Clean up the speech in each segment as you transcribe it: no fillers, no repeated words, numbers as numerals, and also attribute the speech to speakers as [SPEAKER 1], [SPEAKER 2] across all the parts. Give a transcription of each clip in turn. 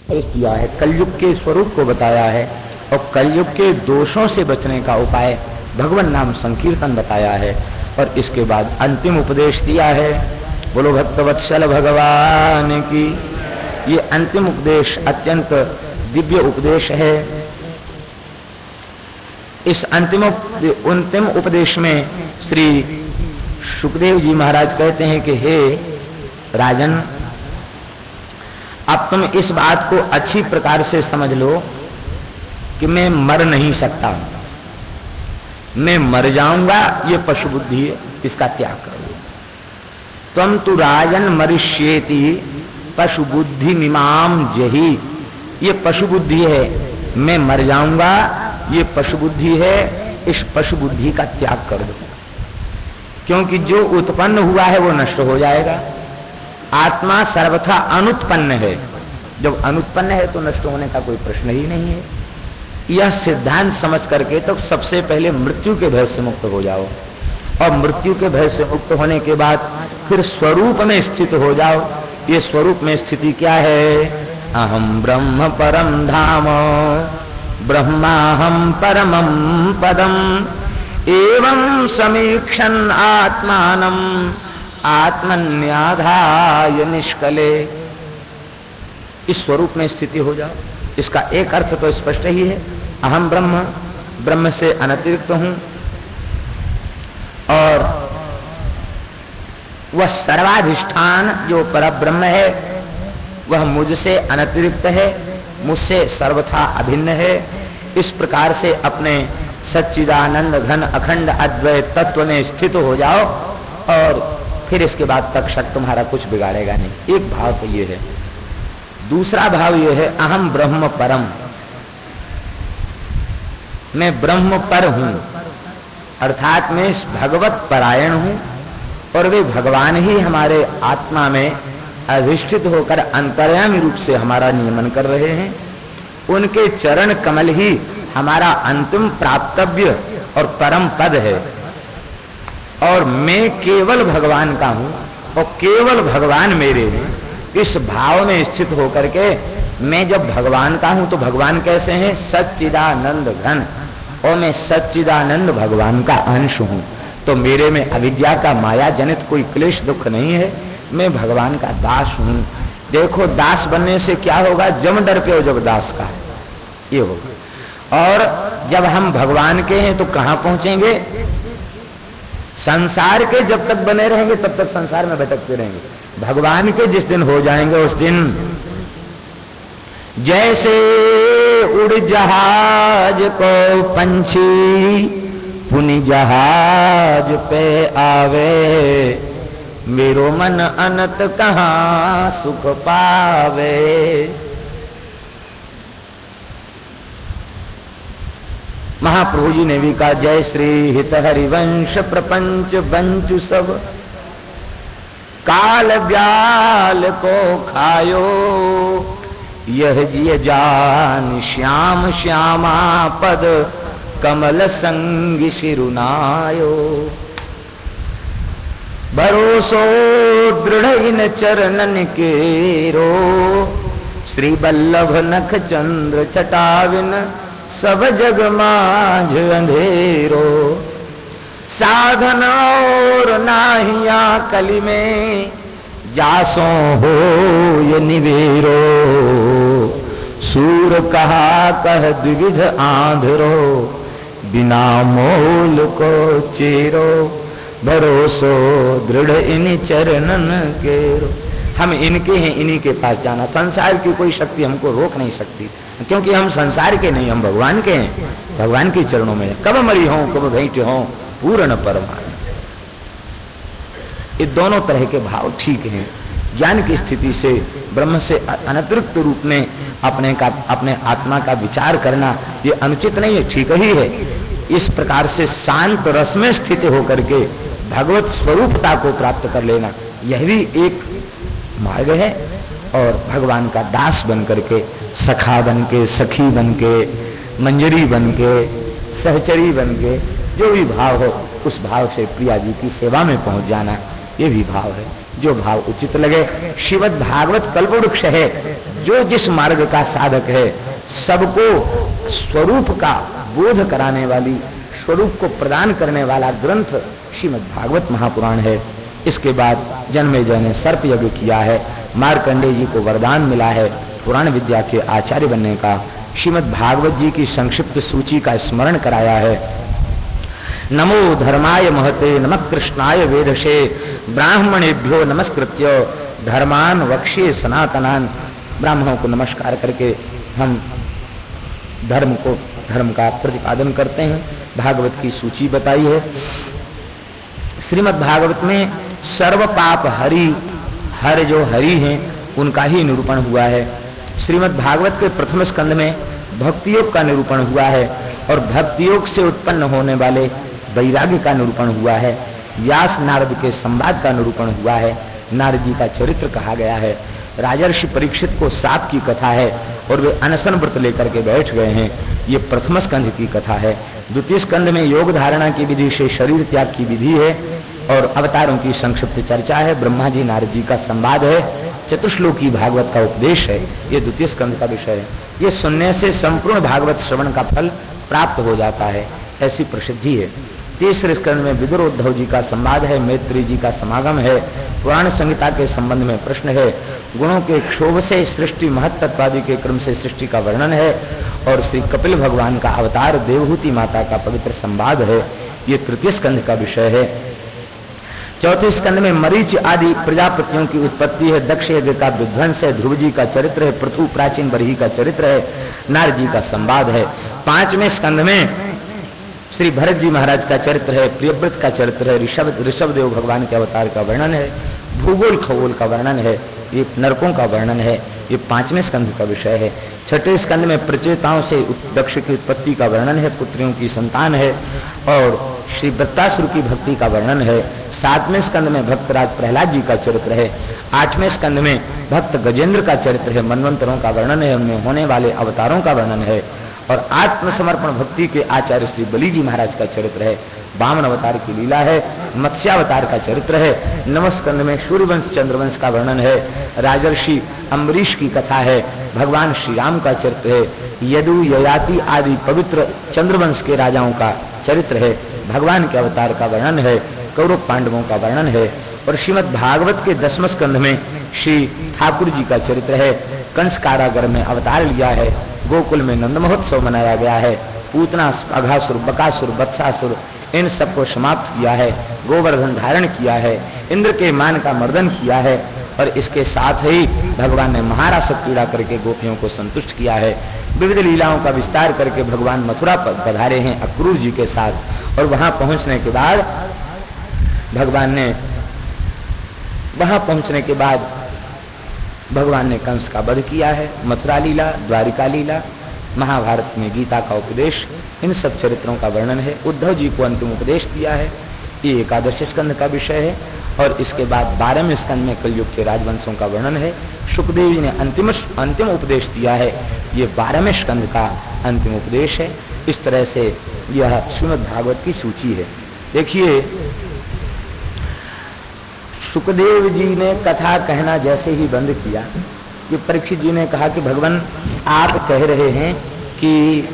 [SPEAKER 1] दिया है, कलयुग के स्वरूप को बताया है और कलयुग के दोषों से बचने का उपाय भगवान नाम संकीर्तन बताया है। और इसके बाद अंतिम उपदेश दिया है। बोलो भक्तवत्सल भगवान की। ये अंतिम उपदेश अत्यंत दिव्य उपदेश है। इस अंतिम उपदेश में श्री सुखदेव जी महाराज कहते हैं कि हे राजन, अब तुम इस बात को अच्छी प्रकार से समझ लो कि मैं मर नहीं सकता हूं, मैं मर जाऊंगा, ये पशु बुद्धि है, इसका त्याग करो। त्वं तु राजन मरिष्येति पशु बुद्धि मिमाम जहि, ये पशु बुद्धि है, मैं मर जाऊंगा, ये पशु बुद्धि है, इस पशु बुद्धि का त्याग कर दो, क्योंकि जो उत्पन्न हुआ है वो नष्ट हो जाएगा। आत्मा सर्वथा अनुत्पन्न है, जब अनुत्पन्न है तो नष्ट होने का कोई प्रश्न ही नहीं है। यह सिद्धांत समझ करके तो सबसे पहले मृत्यु के भय से मुक्त हो जाओ, और मृत्यु के भय से मुक्त होने के बाद फिर स्वरूप में स्थित हो जाओ। ये स्वरूप में स्थिति क्या है? अहम ब्रह्म परम धाम ब्रह्माहम परमं पदम एवं समीक्षण आत्मानं आत्मन्याधाय निष्कले। इस स्वरूप में स्थिति हो जाओ। इसका एक अर्थ तो स्पष्ट ही है, अहम ब्रह्म, ब्रह्म से अनतिरिक्त हूं, और वह सर्वाधिष्ठान जो परब्रह्म है वह मुझसे अनतिरिक्त है, मुझसे सर्वथा अभिन्न है। इस प्रकार से अपने सच्चिदानंद घन अखंड अद्वैत तत्व में स्थित हो जाओ, और फिर इसके बाद तक शक तुम्हारा कुछ बिगाड़ेगा नहीं। एक भाव तो ये है। दूसरा भाव ये है, अहम ब्रह्म परम, मैं ब्रह्म पर हूं, अर्थात मैं इस भगवत परायण हूं, और वे भगवान ही हमारे आत्मा में अधिष्ठित होकर अंतर्यामी रूप से हमारा नियमन कर रहे हैं। उनके चरण कमल ही हमारा अंतिम प्राप्तव्य और परम पद है, और मैं केवल भगवान का हूं और केवल भगवान मेरे हैं। इस भाव में स्थित होकर के मैं जब भगवान का हूं तो भगवान कैसे हैं? सच्चिदानंद घन, और मैं सच्चिदानंद भगवान का अंश हूं, तो मेरे में अविद्या का माया जनित कोई क्लेश दुख नहीं है। मैं भगवान का दास हूं। देखो, दास बनने से क्या होगा? जम डर पे हो जब दास का, ये होगा। और जब हम भगवान के हैं तो कहां पहुंचेंगे? संसार के जब तक बने रहेंगे तब तक संसार में भटकते रहेंगे। भगवान के जिस दिन हो जाएंगे उस दिन जैसे उड़ जहाज को पंछी पुनि जहाज पे आवे, मेरो मन अनंत कहां सुख पावे। महाप्रभु जी ने भी कहा, जय श्री हित हरिवंश प्रपंच बंचु सब, काल ब्याल को खायो, यह जिय जान श्याम श्यामा पद कमल संग शिरुनायो। भरोसो दृढ़ इन चरणन केरो, श्री बल्लभ नख चंद्र छटाविन सब जग माझ अंधेरो। साधन और नाहिया कली में जासो हो ये निवेरो, सूर कहा कह द्विविध आंधरो, बिना मोल को चेरो, भरोसो दृढ़ इन चरणन केरो। हम इनके हैं, इन्हीं के पास जाना। संसार की कोई शक्ति हमको रोक नहीं सकती, क्योंकि हम संसार के नहीं, हम भगवान के हैं, भगवान के चरणों में। कब मरी हो कब भेंट हो पूर्ण परमानंद। ये दोनों तरह के भाव ठीक हैं। ज्ञान की स्थिति से ब्रह्म से अनतिरिक्त रूप में अपने आत्मा का विचार करना ये अनुचित नहीं है, ठीक ही है। इस प्रकार से शांत रस में स्थित होकर के भगवत स्वरूपता को प्राप्त कर लेना, यह भी एक मार्ग है। और भगवान का दास बन करके, सखा बन के, सखी बन के, मंजरी बन के, सहचरी बन के, जो भी भाव हो उस भाव से प्रिया जी की सेवा में पहुंच जाना, ये भी भाव है। जो भाव उचित लगे। श्रीमद् भागवत कल्पवृक्ष है, जो जिस मार्ग का साधक है सबको स्वरूप का बोध कराने वाली, स्वरूप को प्रदान करने वाला ग्रंथ श्रीमद् भागवत महापुराण है। इसके बाद जन्मेजय ने सर्प यज्ञ किया है, मार्कंडेय जी को वरदान मिला है पुराण विद्या के आचार्य बनने का। श्रीमद् भागवत जी की संक्षिप्त सूची का स्मरण कराया है। नमो धर्माय महते नमः कृष्णाय वेदशे ब्राह्मणेभ्यो नमस्कृत्य धर्मान वक्ष्ये सनातनान। ब्राह्मणों को नमस्कार करके हम धर्म का प्रतिपादन करते हैं। भागवत की सूची बताई है। श्रीमद् भागवत में सर्व पाप हर जो हरि हैं उनका ही निरूपण हुआ है। श्रीमद् भागवत के प्रथम स्कंद में भक्ति योग का निरूपण हुआ है और भक्ति योग से उत्पन्न होने वाले वैराग्य का निरूपण हुआ है। व्यास नारद के संवाद का निरूपण हुआ है। नारद जी का चरित्र कहा गया है। राजर्षि परीक्षित को साप की कथा है और वे अनशन व्रत लेकर के बैठ गए हैं। ये प्रथम स्कंध की कथा है। द्वितीय स्कंध में योग धारणा की विधि से शरीर त्याग की विधि है और अवतारों की संक्षिप्त चर्चा है। ब्रह्मा जी नारद जी का संवाद है। चतुश्लोकी भागवत का उपदेश है। ये द्वितीय स्कंध का विषय है। ये सुनने से संपूर्ण भागवत श्रवण का फल प्राप्त हो जाता है, ऐसी प्रसिद्धि है। तीसरे स्कंध में विदुर उद्धव जी का संवाद है। मैत्री जी का समागम है। पुराण संहिता के संबंध में प्रश्न है। गुणों के क्षोभ से सृष्टि महत्त्वादि के क्रम से सृष्टि का वर्णन है और श्री कपिल भगवान का अवतार देवहूति माता का पवित्र संवाद है। ये तृतीय स्कंध का विषय है। चौथे स्कंध में मरीच आदि प्रजापतियों की उत्पत्ति है। दक्ष यज्ञ का विध्वंस है। ध्रुव जी का चरित्र है। पृथु प्राचीन बरही का चरित्र है। नारद जी का संवाद है। पांचवें स्कंध में श्री भरत जी महाराज का चरित्र है। प्रियव्रत का चरित्र है। ऋषभ देव भगवान के अवतार का वर्णन है। भूगोल खगोल का वर्णन है। ये नरकों का वर्णन है। ये पांचवें स्कंध का विषय है। छठे स्कंध में प्रचेताओं से दक्ष की उत्पत्ति का वर्णन है। पुत्रियों की संतान है और श्री वृत्तासुर की भक्ति का वर्णन है। सातवें स्कंद में भक्तराज प्रहलाद जी का चरित्र है। आठवें स्कंद में भक्त गजेंद्र का चरित्र है। मनवंतरों का वर्णन है। उनमें होने वाले अवतारों का वर्णन है और आत्मसमर्पण भक्ति के आचार्य श्री बलि जी महाराज का चरित्र है। वामन अवतार की लीला है। मत्स्यावतार का चरित्र है। नवम स्कंद में सूर्यवंश चंद्रवंश का वर्णन है। राजर्षि अम्बरीश की कथा है। भगवान श्री राम का चरित्र है। यदु ययाति आदि पवित्र चंद्रवंश के राजाओं का चरित्र है। भगवान के अवतार का वर्णन है। कौरव पांडवों का वर्णन है। और श्रीमद् भागवत के 10वें स्कंध में श्री ठाकुर जी का चरित्र है। कंस कारागर में अवतार लिया है। गोकुल में नंद महोत्सव मनाया गया है। पूतना, अघासुर, बकासुर, बत्सासुर इन सबको समाप्त किया है। गोवर्धन धारण किया है। इंद्र के मान का मर्दन किया है और इसके साथ ही भगवान ने महारासक क्रीड़ा करके गोपियों को संतुष्ट किया है। विविध लीलाओं का विस्तार करके भगवान मथुरा पर पधारे हैं अक्रूर जी के साथ और वहां पहुंचने के बाद भगवान ने कंस का वध किया है। मथुरा लीला, द्वारिका लीला, महाभारत में गीता का उपदेश, इन सब चरित्रों का वर्णन है। उद्धव जी को अंतिम उपदेश दिया है। ये एकादश स्कंद का विषय है। और इसके बाद 12वें स्कंद में कलयुग के राजवंशों का वर्णन है। शुकदेव जी ने अंतिम उपदेश दिया है। ये 12वें स्कंद का अंतिम उपदेश है। इस तरह से यह श्रीमद् भागवत की सूची है। देखिए, सुखदेव जी ने कथा कहना जैसे ही बंद किया कि परीक्षित जी ने कहा कि भगवान आप कह रहे हैं कि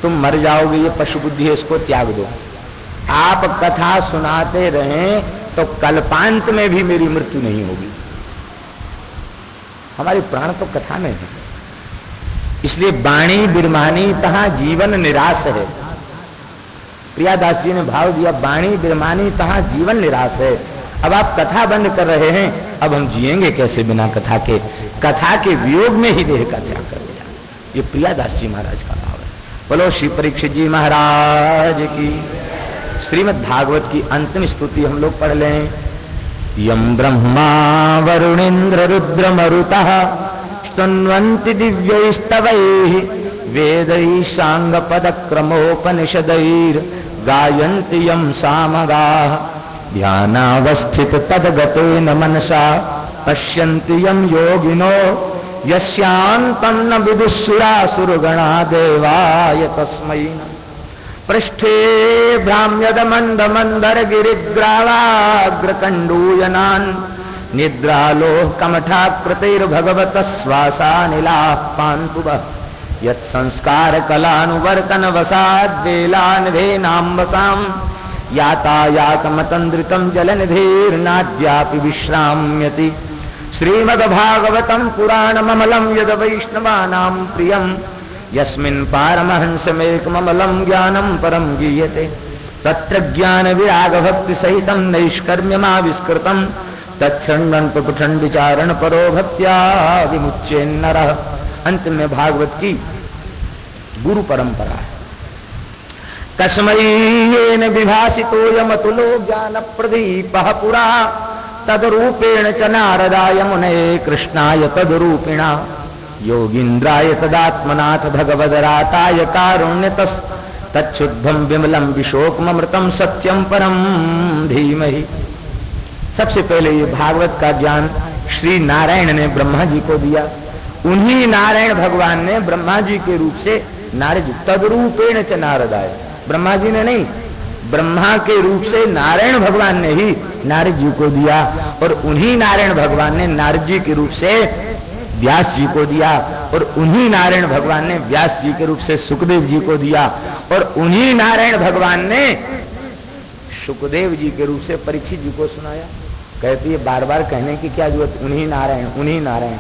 [SPEAKER 1] तुम मर जाओगे, ये पशु बुद्धि है, इसको त्याग दो। आप कथा सुनाते रहें तो कल्पांत में भी मेरी मृत्यु नहीं होगी। हमारे प्राण तो कथा में है। इसलिए बाणी बिरमानी तहां जीवन निराश है। प्रियादास जी ने भाव दिया, बाणी बिरमानी तहां जीवन निराश है। अब आप कथा बंद कर रहे हैं, अब हम जिएंगे कैसे बिना कथा के? कथा के वियोग में ही देह का त्याग कर दिया। ये प्रियादास जी महाराज का भाव है। बोलो श्री परीक्षित जी महाराज की। श्रीमद् भागवत की अंतिम स्तुति हम लोग पढ़ लें। यम ब्रह्मा वरुणेन्द्र रुद्र मरुतः स्तुन्वन्ति दिव्यैस्तवैः वेदैः सांग पद क्रमोपनिषदैर् गायन्ति यं सामगाः ध्यानावस्थित तद्गतेन मनसा पश्यन्ति यं योगिनो यस्यान्तं न विदुःसुरासुरगणा देवाय तस्मै पृष्ठे भ्राम्यदमन्दमन्दर गिरिग्रावाग्रकण्डूयनान् निद्रालोह कमठाकृतिर्भगवत श्वासानिलाः पान्तुवः यत्संस्कार कलानुवर्तन वसाद्वेलान्धेनाम्बसाम् यातायातमतन्द्रितं जलनिधेर्नाद्यापि विश्राम्यति। श्रीमद्भागवतं पुराणममलं यद् वैष्णवानां प्रियं यस्मिन् पारमहंसमेकममलं ज्ञानं परं गीयते तत्र ज्ञानविरागभक्तिसहितं नैष्कर्म्यमाविष्कृतं तच्छृण्वन् पठन् विचारण परो भक्त्या विमुच्येन्नरः। अंत में भागवत की गुरु परंपरा है। तस्मैयेन विभासितोऽयमतुलो ज्ञान प्रदीपः पुरा तद्रूपेण च नारदाय मुनये कृष्णाय तद्रूपिणा योगीन्द्राय तदात्मनाथ भगवदराताय कारुण्यतस् तच्छुद्धं विमलं विशोकमृतं सत्यं परम धीमहि। सबसे पहले ये भागवत का ज्ञान श्री नारायण ने ब्रह्मा जी को दिया। उन्हीं नारायण भगवान ने ब्रह्मा जी के रूप से नारद तद्रूपेण च नारदाय, ब्रह्मा जी ने नहीं, ब्रह्मा के रूप से नारायण भगवान ने ही नारद जी को दिया और उन्हीं नारायण भगवान ने नारद जी के रूप से व्यास जी को दिया और उन्हीं नारायण भगवान ने व्यास जी के रूप से सुखदेव जी को दिया और उन्हीं नारायण भगवान ने सुखदेव जी के रूप से परीक्षित जी को सुनाया। कहती है बार बार कहने की क्या जरूरत, उन्हीं नारायण उन्हीं नारायण।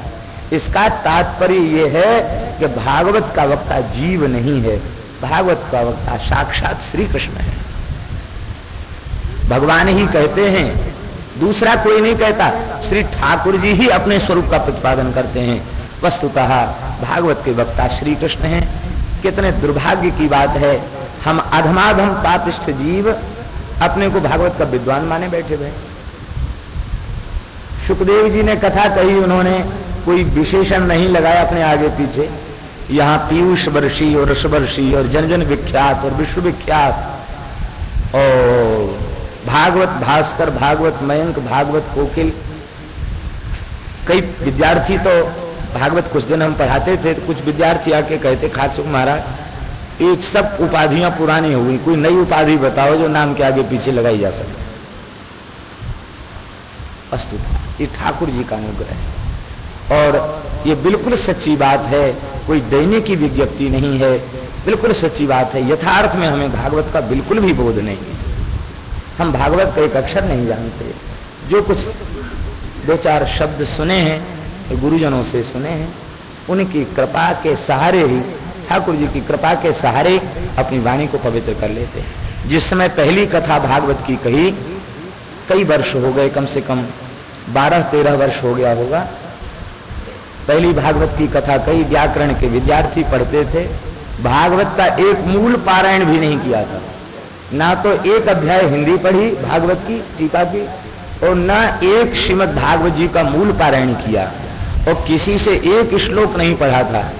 [SPEAKER 1] इसका तात्पर्य यह है कि भागवत का वक्ता जीव नहीं है, भागवत का वक्ता साक्षात श्री कृष्ण है। भगवान ही कहते हैं, दूसरा कोई नहीं कहता। श्री ठाकुर जी ही अपने स्वरूप का प्रतिपादन करते हैं। वस्तुतः भागवत के वक्ता श्री कृष्ण हैं। कितने दुर्भाग्य की बात है, हम अधमाधम पापिष्ठ जीव अपने को भागवत का विद्वान माने बैठे हुए। सुखदेव जी ने कथा कही, उन्होंने कोई विशेषण नहीं लगाया अपने आगे पीछे। यहाँ पीयूष वर्षी और रसवर्षी और जन जन विख्यात और विश्व विख्यात और भागवत भास्कर, भागवत मयंक, भागवत कोकिल, कई विद्यार्थी तो भागवत कुछ दिन हम पढ़ाते थे तो कुछ विद्यार्थी आके कहते खाचुक महाराज ये सब उपाधियां पुरानी हो गई, कोई नई उपाधि बताओ जो नाम के आगे पीछे लगाई जा सके। वस्तुतः ये ठाकुर जी का अनुग्रह है और ये बिल्कुल सच्ची बात है, कोई दैनिक की विज्ञप्ति नहीं है, बिल्कुल सच्ची बात है। यथार्थ में हमें भागवत का बिल्कुल भी बोध नहीं है। हम भागवत का एक अक्षर नहीं जानते। जो कुछ दो चार शब्द सुने हैं, गुरुजनों से सुने हैं, उनकी कृपा के सहारे ही, ठाकुर जी की कृपा के सहारे अपनी वाणी को पवित्र कर लेते हैं। जिस समय पहली कथा भागवत की कही, कई वर्ष हो गए, कम से कम 12-13 वर्ष हो गया होगा। पहली भागवत की कथा कई व्याकरण के विद्यार्थी पढ़ते थे, भागवत का एक मूल पारायण भी नहीं किया था। ना तो एक अध्याय हिंदी पढ़ी भागवत की टीका की और ना एक श्रीमद् भागवत जी का मूल पारायण किया और किसी से एक श्लोक नहीं पढ़ा था।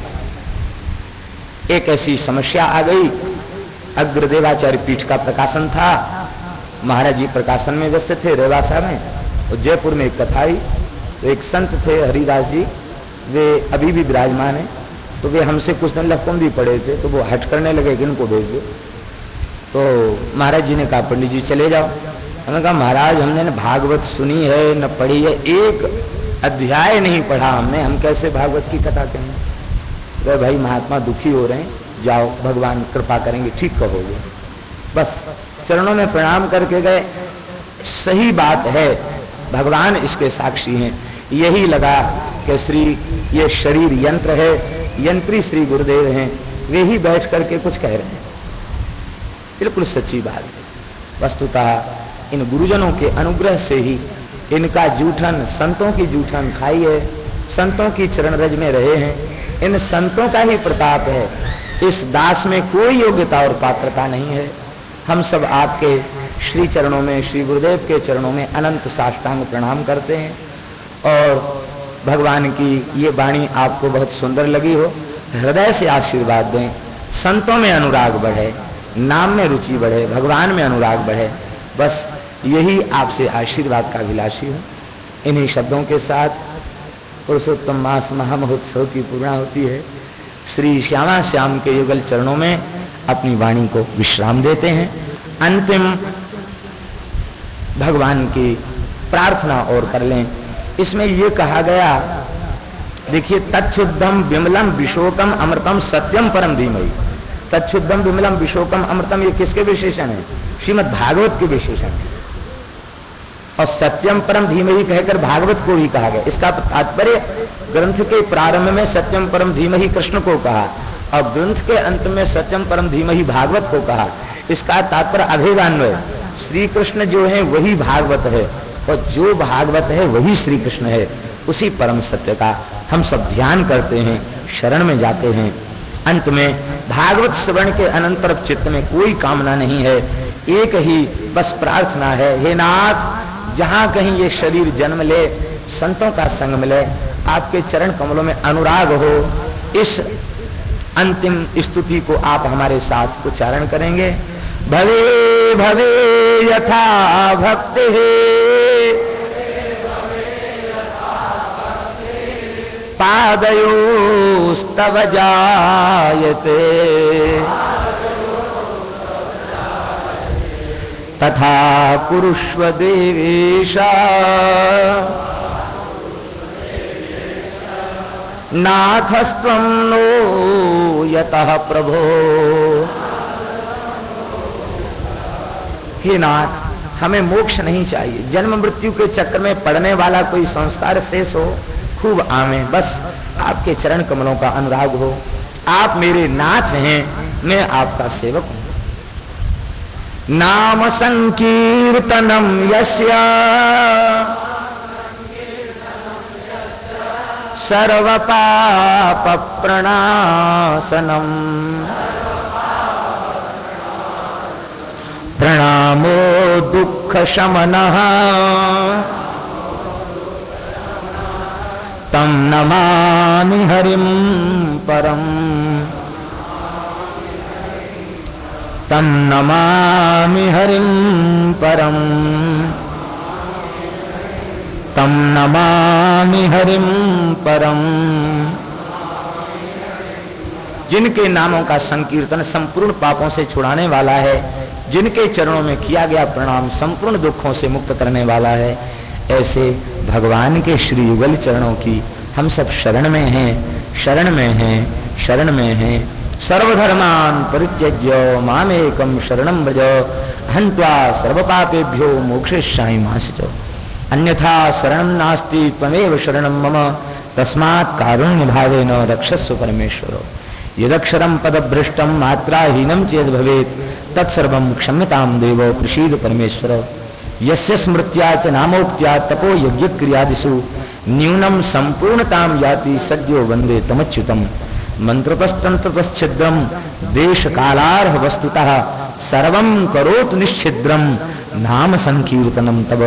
[SPEAKER 1] एक ऐसी समस्या आ गई, अग्रदेवाचार्य पीठ का प्रकाशन था, महाराज जी प्रकाशन में व्यस्त थे रेवासा में, और जयपुर में एक कथा आई। तो एक संत थे हरिदास जी, वे अभी भी विराजमान है, तो वे हमसे कुछ दिन लफकम भी पढ़े थे, तो वो हट करने लगे कि इनको भेज दो। तो महाराज जी ने कहा पंडित जी चले जाओ। हमने कहा महाराज हमने न भागवत सुनी है न पढ़ी है, एक अध्याय नहीं पढ़ा हमने, हम कैसे भागवत की कथा करेंगे। तो भाई महात्मा दुखी हो रहे हैं, जाओ भगवान कृपा करेंगे, ठीक कहोगे। बस चरणों में प्रणाम करके गए। सही बात है, भगवान इसके साक्षी हैं। यही लगा कि श्री ये शरीर यंत्र है, यंत्री श्री गुरुदेव हैं, वे ही बैठ करके कुछ कह रहे हैं। बिल्कुल सच्ची बात है। वस्तुतः इन गुरुजनों के अनुग्रह से ही इनका जूठन, संतों की जूठन खाई है, संतों की चरण रज में रहे हैं, इन संतों का ही प्रताप है। इस दास में कोई योग्यता और पात्रता नहीं है। हम सब आपके श्री चरणों में, श्री गुरुदेव के चरणों में अनंत साष्टांग प्रणाम करते हैं और भगवान की ये वाणी आपको बहुत सुंदर लगी हो, हृदय से आशीर्वाद दें। संतों में अनुराग बढ़े, नाम में रुचि बढ़े, भगवान में अनुराग बढ़े, बस यही आपसे आशीर्वाद का अभिलाषी हूँ। इन्हीं शब्दों के साथ पुरुषोत्तम मास महामहोत्सव की पूर्णा होती है। श्री श्यामा श्याम के युगल चरणों में अपनी वाणी को विश्राम देते हैं। अंतिम भगवान की प्रार्थना और कर लें। इसमें ये कहा गया, देखिए, तच्छुद्धम विमलम विशोकम अमृतम सत्यम परम धीमहि। तच्छुद्धम विमलम विशोकम अमृतम, ये किसके विशेषण है? श्रीमद् भागवत के विशेषण है। और सत्यम परम धीमहि कहकर भागवत को ही कहा गया। इसका तात्पर्य, ग्रंथ के प्रारंभ में सत्यम परम धीमहि कृष्ण को कहा और ग्रंथ के अंत में सत्यम परम धीमहि भागवत को कहा। इसका तात्पर्य अभेदान्वय, श्री कृष्ण जो है वही भागवत है और जो भागवत है वही श्री कृष्ण है। उसी परम सत्य का हम सब ध्यान करते हैं, शरण में जाते हैं। अंत में भागवत श्रवण के अनंतर चित्त में कोई कामना नहीं है, एक ही बस प्रार्थना है, हे नाथ, जहां कहीं ये शरीर जन्म ले, संतों का संग मिले, आपके चरण कमलों में अनुराग हो। इस अंतिम स्तुति को आप हमारे साथ उच्चारण करेंगे। भवे भवे यथा भक्ति पादयोस्तव जायते तथा कुरुष्व देवेश नाथस्त्वं नो यतः प्रभो। हे नाथ, हमें मोक्ष नहीं चाहिए, जन्म मृत्यु के चक्र में पड़ने वाला कोई संस्कार शेष हो, खूब आवे, बस आपके चरण कमलों का अनुराग हो। आप मेरे नाथ हैं, मैं आपका सेवक हूं। नाम संकीर्तनम यस्य सर्व पाप प्रणाशनम प्रणामो दुख शमनः तम नमामि हरिं परम। तम नमामि हरिं परम। तम नमामि हरिं परम। जिनके नामों का संकीर्तन संपूर्ण पापों से छुड़ाने वाला है, जिनके चरणों में किया गया प्रणाम संपूर्ण दुखों से मुक्त करने वाला है, ऐसे भगवान के श्री युगल चरणों की हम सब शरण में हैं, शरण में हैं, शरण में हैं। सर्वधर्मान परित्यज्य मामेकं शरणं व्रज अहं त्वा सर्वपापेभ्यो मोक्षयिष्यामि मा शुचौ। अन्यथा शरणं नास्ति त्वमेव शरणं मम तस्मात् कारुण्यभावेन रक्षस्व परमेश्वरो। यदक्षरं पदभ्रष्टं मात्राहीनं चेद् भवेत् तत्सर्वं क्षम्यतां देव प्रसीद परमेश्वर। यस्य स्मृत्या च नामोक्त्या तपो यज्ञ क्रियादिषु न्यूनं संपूर्णतां याति सद्यो वन्दे तमच्युतम्। मंत्रतस्तंत्रतश्छिद्रम देश कालार्ह वस्तुतः सर्वं करोतु निश्छिद्रम नाम संकीर्तनम तब।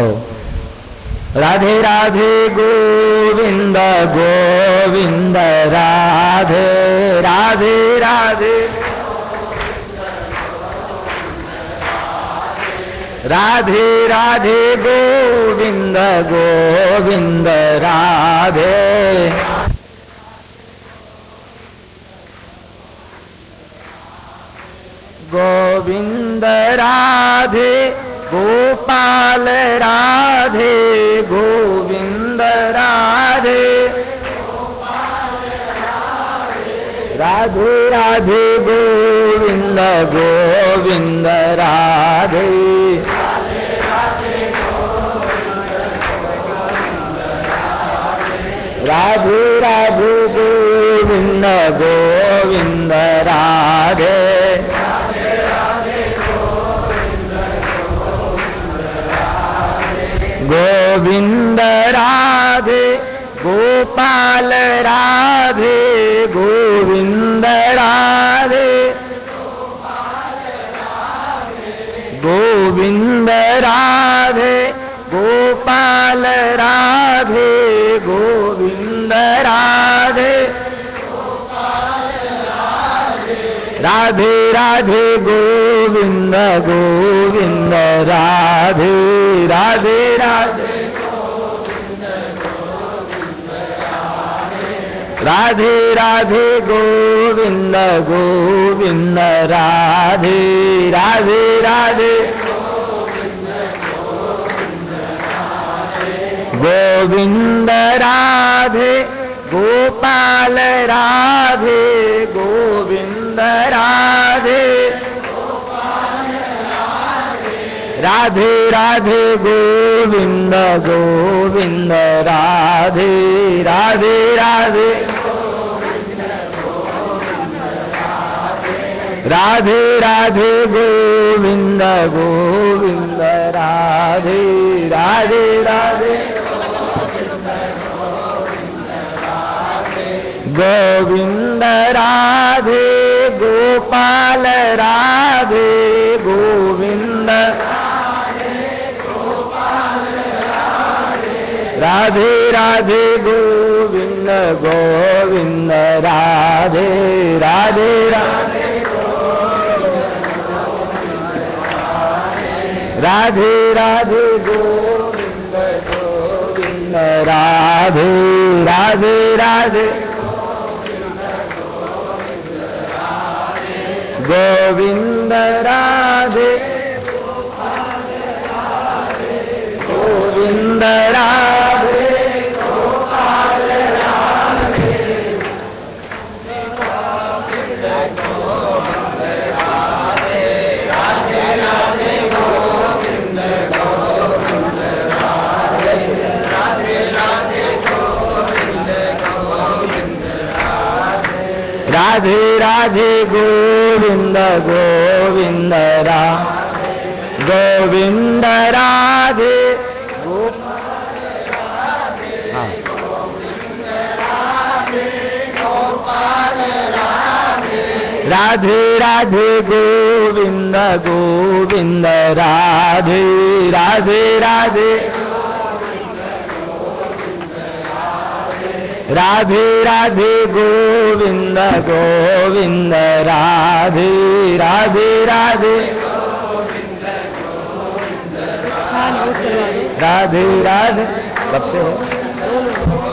[SPEAKER 1] राधे राधे गोविंद गोविंद राधे राधे राधे राधे राधे गोविंद गोविंद राधे। गोविंद राधे गोपाल राधे गोविंद राधे राधे राधे गोविंद गोविंद राधे राधे राधे गोविंद गोविंद राधे गोविंद राधे गोपाल राधे गोविंद राधे गोविंद राधे गोपाल राधे गोविंद राधे राधे राधे गोविंद गोविंद राधे राधे राधे राधे राधे गोविंद गोविंद राधे राधे राधे गोविंद राधे गोपाल राधे गोविंद राधे राधे राधे गोविंद गोविंद राधे राधे राधे राधे राधे गोविंद गोविंद राधे राधे राधे गोविंद राधे गोपाल राधे गोविंद राधे राधे गोविंद गोविंद राधे राधे राधे राधे राधे गोविंद गोविंद राधे राधे राधे गोविंद राधे गोविंद राधे गोपाल राधे राधे राधे गोविंद गोविंद राधे राधे राधे गोविंद गोविंद राधे राधे गोविंद गोविंद गोविंद राधे राधे राधे गोविंद गोविंद राधे राधे राधे राधे राधे गोविंद गोविंद राधे राधे राधे राधे राधे कब से हो